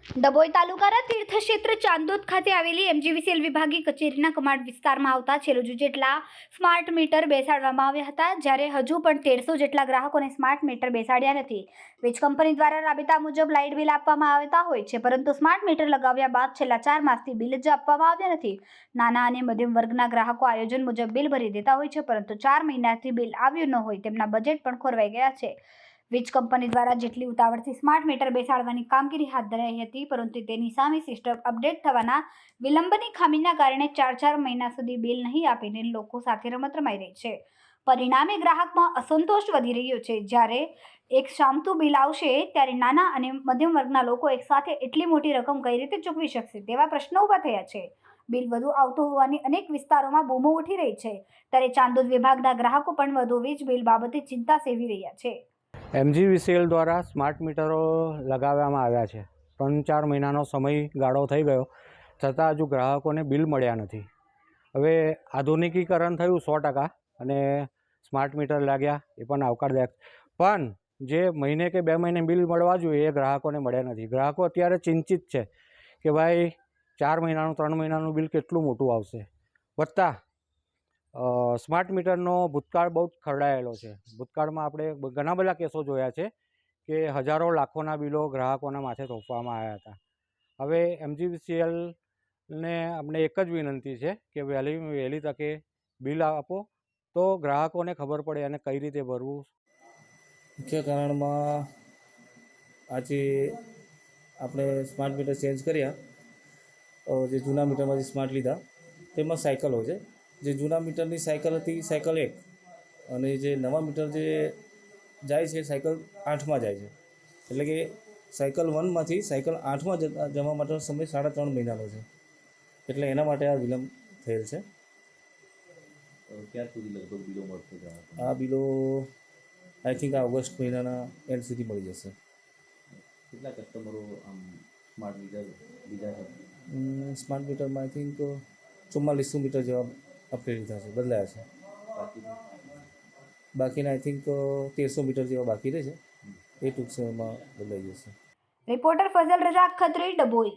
ડભોઈ તાલુકાના તીર્થક્ષેત્ર ચાંદોદ ખાતે આવેલી એમજીવીસીએલ વિભાગીય કચેરીના કમાડ વિસ્તારમાં આવતા 600 જેટલા સ્માર્ટ મીટર બેસાડવામાં આવ્યા હતા, જ્યારે હજુ પણ 1300 જેટલા ગ્રાહકોને સ્માર્ટ મીટર બેસાડ્યા નથી. વીજ કંપની દ્વારા રાબેતા મુજબ લાઇટ બિલ આપવામાં આવતા હોય છે, પરંતુ સ્માર્ટ મીટર લગાવ્યા બાદ છેલ્લા 4 માસથી બિલ જ આપવામાં આવ્યા નથી. નાના અને મધ્યમ વર્ગના ગ્રાહકો આયોજન મુજબ બિલ ભરી દેતા હોય છે, પરંતુ 4 મહિનાથી બિલ આવ્યું ન હોય તેમના બજેટ પણ ખોરવાઈ ગયા છે. વીજ કંપની દ્વારા જેટલી ઉતાવળથી સ્માર્ટ મીટર બેસાડવાની કામગીરી હાથ ધરાઈ હતી, પરંતુ તેની સામે સિસ્ટમ અપડેટ થવાના વિલંબની ખામીના કારણે 4 મહિના સુધી બિલ નહીં આપીને લોકો સાથે રમત રમાઈ રહી છે. પરિણામે ગ્રાહકમાં અસંતોષ વધી રહ્યો છે. જ્યારે એક સામતું બિલ આવશે ત્યારે નાના અને મધ્યમ વર્ગના લોકો એકસાથે એટલી મોટી રકમ કઈ રીતે ચૂકવી શકશે તેવા પ્રશ્નો ઊભા થયા છે. બિલ વધુ આવતું હોવાની અનેક વિસ્તારોમાં બૂમો ઉઠી રહી છે, ત્યારે ચાંદોદ વિભાગના ગ્રાહકો પણ વધુ વીજ બિલ બાબતે ચિંતા સેવી રહ્યા છે. એમજીવીસીએલ દ્વારા સ્માર્ટ મીટરો લગાવવામાં આવ્યા છે, પણ 4 મહિનાનો સમયગાળો થઈ ગયો છતાં હજુ ગ્રાહકોને બિલ મળ્યા નથી. હવે આધુનિકીકરણ થયું 100% અને સ્માર્ટ મીટર લાગ્યા, એ પણ આવકારદાયક, પણ જે મહિને કે 2 મહિને બિલ મળવા જોઈએ એ ગ્રાહકોને મળ્યા નથી. ગ્રાહકો અત્યારે ચિંતિત છે કે ભાઈ 4 મહિનાનું 3 મહિનાનું બિલ કેટલું મોટું આવશે. વત્તા સ્માર્ટ મીટરનો ભૂતકાળ બહુ જ ખરડાયેલો છે. ભૂતકાળમાં આપણે ઘણા બધા કેસો જોયા છે કે હજારો લાખોના બિલો ગ્રાહકોના માથે થોપવામાં આવ્યા હતા. હવે એમજીવીસીએલને અમને એક જ વિનંતી છે કે વહેલી તકે બિલ આપો તો ગ્રાહકોને ખબર પડે અને કઈ રીતે ભરવું. મુખ્ય કારણમાં આજે આપણે સ્માર્ટ મીટર ચેન્જ કર્યા, જે જૂના મીટરમાંથી સ્માર્ટ લીધા તેમાં સાયકલ હોય છે. જે જૂના મીટરની સાયકલ હતી સાયકલ 1, અને જે નવા મીટર જે જાય છે સાયકલ 8માં જાય છે. એટલે કે સાયકલ 1માંથી સાયકલ 8માં જવા માટેનો સમય 3.5 મહિનાનો છે. એટલે એના માટે આ વિલંબ થયેલ છે. ક્યાં સુધી લગભગ બિલો મળશે? આ બિલો આઈ થિંક આ ઓગસ્ટ મહિનાના એન્ડ સુધી મળી જશે. કેટલા કસ્ટમરો આમ સ્માર્ટ મીટર લીધા છે? સ્માર્ટ મીટરમાં આઈ થિંક 4400 મીટર જેવા અપગ્રેડ લીધા છે, બદલાયા છે. બાકીના આઈ થિંક 1300 મીટર જેવા બાકી રહે છે, એ ટૂંક સમયમાં બદલાઈ જશે. રિપોર્ટર ફઝલ રઝાક ખત્રી, ડભોઈ.